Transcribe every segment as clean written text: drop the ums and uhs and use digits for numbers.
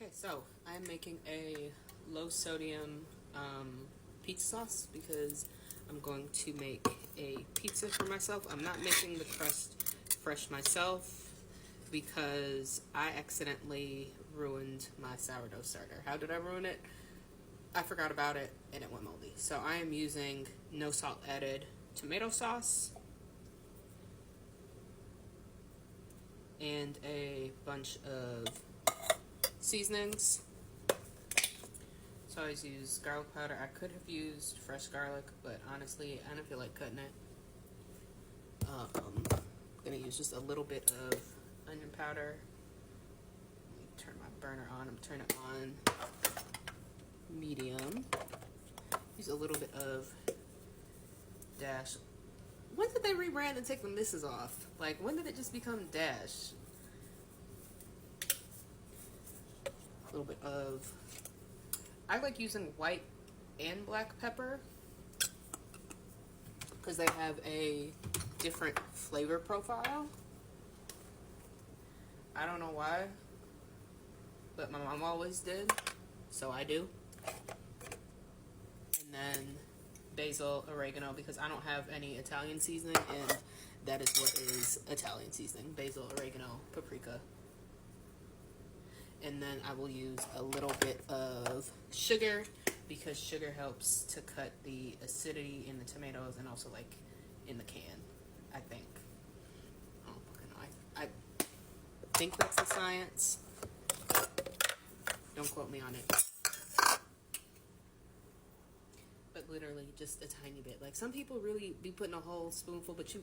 Okay, so I'm making a low sodium pizza sauce because I'm going to make a pizza for myself. I'm not making the crust fresh myself because I accidentally ruined my sourdough starter. How did I ruin it? I forgot about it and it went moldy. So I am using no salt added tomato sauce and a bunch of seasonings. So I always use garlic powder. I could have used fresh garlic, but honestly, I don't feel like cutting it. I'm gonna use just a little bit of onion powder. Let me turn my burner on. I'm turning it on medium. Use a little bit of Dash. When did they rebrand and take the misses off? Like, when did it just become Dash? A little bit of... I like using white and black pepper because they have a different flavor profile. I don't know why, but my mom always did, so I do. And then basil, oregano, because I don't have any Italian seasoning, and that is what is Italian seasoning: basil, oregano, paprika. And then I will use a little bit of sugar because sugar helps to cut the acidity in the tomatoes and also like in the can, I think. I don't fucking know. I think that's the science. Don't quote me on it. But literally just a tiny bit. Like, some people really be putting a whole spoonful, but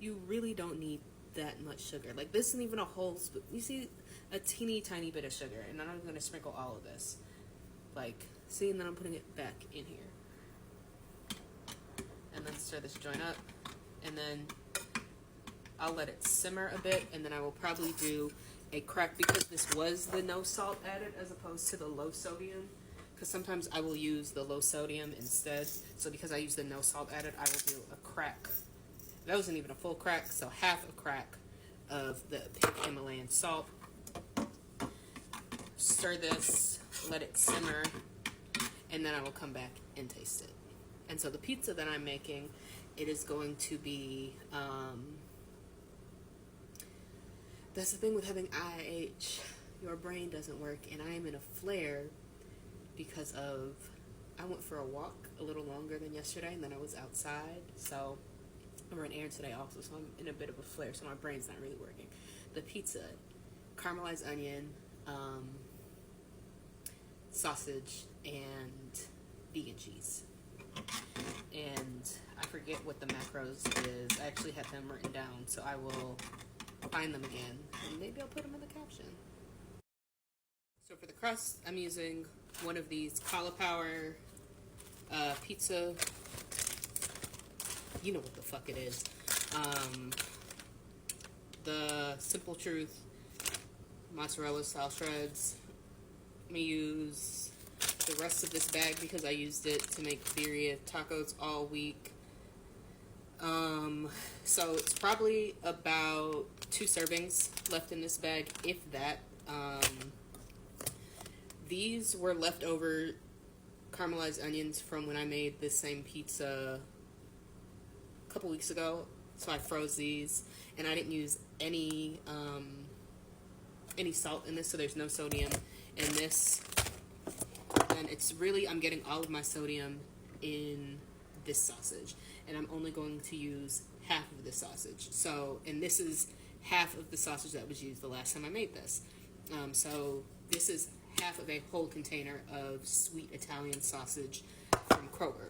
you really don't need that much sugar. Like, this isn't even a whole spoon. You see, a teeny tiny bit of sugar, and I'm going to sprinkle all of this. Like, see, and then I'm putting it back in here. And then stir this joint up, and then I'll let it simmer a bit, and then I will probably do a crack, because this was the no salt added as opposed to the low sodium, because sometimes I will use the low sodium instead. So because I use the no salt added, I will do a crack. That wasn't even a full crack, so half a crack of the pink Himalayan salt. Stir this, let it simmer, and then I will come back and taste it. And so the pizza that I'm making, it is going to be, that's the thing with having IH, your brain doesn't work, and I am in a flare because of, I went for a walk a little longer than yesterday, and then I was outside, so I ran errands today also, so I'm in a bit of a flare, so my brain's not really working. The pizza, caramelized onion, sausage, and vegan cheese. And I forget what the macros is. I actually had them written down, so I will find them again, and maybe I'll put them in the caption. So for the crust, I'm using one of these cauliflower pizza, you know what the fuck it is, the Simple Truth mozzarella style shreds. I'm gonna use the rest of this bag because I used it to make birria tacos all week. So it's probably about 2 servings left in this bag, if that. These were leftover caramelized onions from when I made this same pizza a couple weeks ago, so I froze these, and I didn't use any salt in this, so there's no sodium in this. And it's really, I'm getting all of my sodium in this sausage, and I'm only going to use half of this sausage. So, and this is half of the sausage that was used the last time I made this. So this is half of a whole container of sweet Italian sausage from Kroger.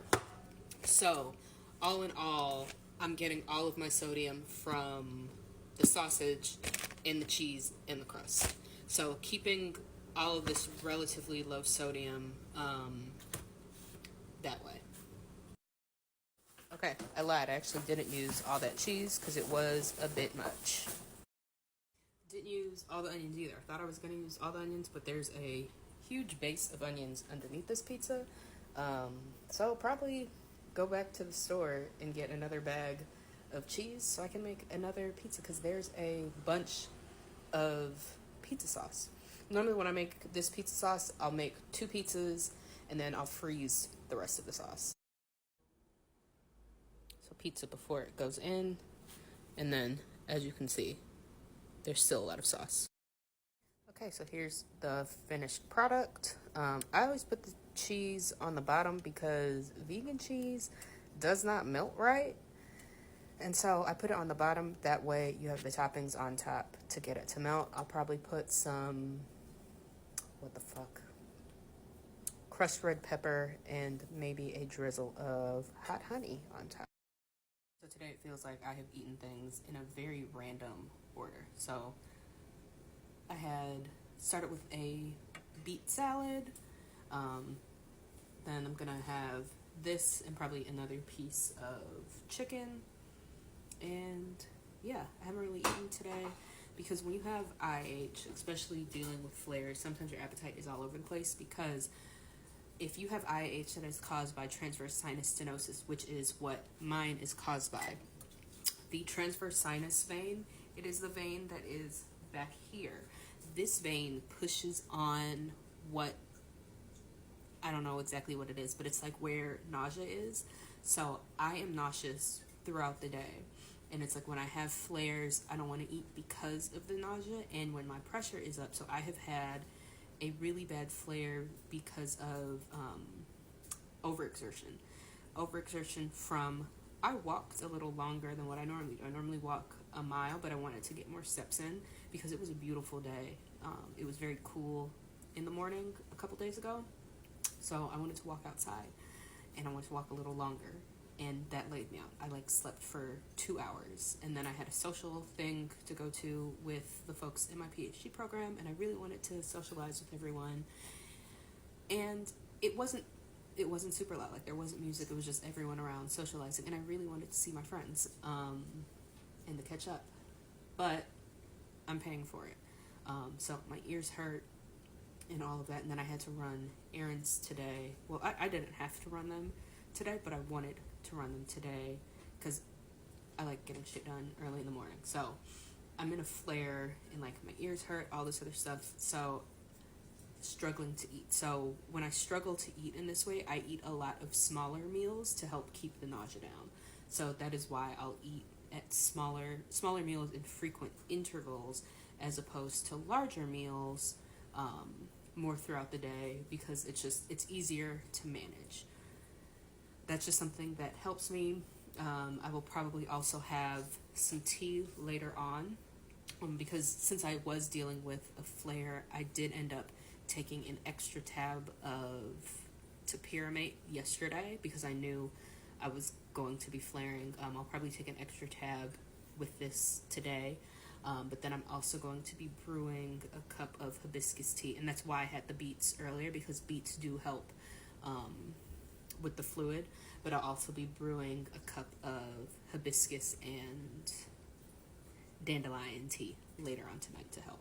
So all in all, I'm getting all of my sodium from the sausage and the cheese and the crust. So keeping all of this relatively low sodium that way. Okay, I lied. I actually didn't use all that cheese because it was a bit much. Didn't use all the onions either. I thought I was going to use all the onions, but there's a huge base of onions underneath this pizza. So probably go back to the store and get another bag of cheese so I can make another pizza, because there's a bunch of pizza sauce. Normally when I make this pizza sauce, I'll make 2 pizzas and then I'll freeze the rest of the sauce. So pizza before it goes in, and then as you can see, there's still a lot of sauce. Okay, so here's the finished product. I always put the cheese on the bottom because vegan cheese does not melt right. And so I put it on the bottom. That way you have the toppings on top to get it to melt. I'll probably put some, crushed red pepper and maybe a drizzle of hot honey on top. So today it feels like I have eaten things in a very random order. So I had started with a beet salad. Then I'm gonna have this and probably another piece of chicken. And yeah, I haven't really eaten today because when you have IH, especially dealing with flares, sometimes your appetite is all over the place because if you have IH that is caused by transverse sinus stenosis, which is what mine is caused by, the transverse sinus vein, it is the vein that is back here. This vein pushes on what, I don't know exactly what it is, but it's like where nausea is. So I am nauseous throughout the day. And it's like when I have flares, I don't want to eat because of the nausea and when my pressure is up. So I have had a really bad flare because of overexertion. Overexertion from, I walked a little longer than what I normally do. I normally walk a mile, but I wanted to get more steps in because it was a beautiful day. It was very cool in the morning a couple days ago. So I wanted to walk outside and I wanted to walk a little longer. And that laid me out. I slept for 2 hours, and then I had a social thing to go to with the folks in my PhD program, and I really wanted to socialize with everyone. And it wasn't super loud. Like there wasn't music. It was just everyone around socializing, and I really wanted to see my friends and to catch up. But I'm paying for it. So my ears hurt and all of that, and then I had to run errands today. Well, I didn't have to run them today, but I wanted to run them today because I like getting shit done early in the morning. So I'm in a flare and my ears hurt, all this other stuff. So struggling to eat. So when I struggle to eat in this way, I eat a lot of smaller meals to help keep the nausea down. So that is why I'll eat at smaller meals in frequent intervals as opposed to larger meals more throughout the day because it's easier to manage. That's just something that helps me. I will probably also have some tea later on because since I was dealing with a flare, I did end up taking an extra tab of topiramate yesterday because I knew I was going to be flaring. I'll probably take an extra tab with this today. But then I'm also going to be brewing a cup of hibiscus tea, and that's why I had the beets earlier because beets do help with the fluid, but I'll also be brewing a cup of hibiscus and dandelion tea later on tonight to help.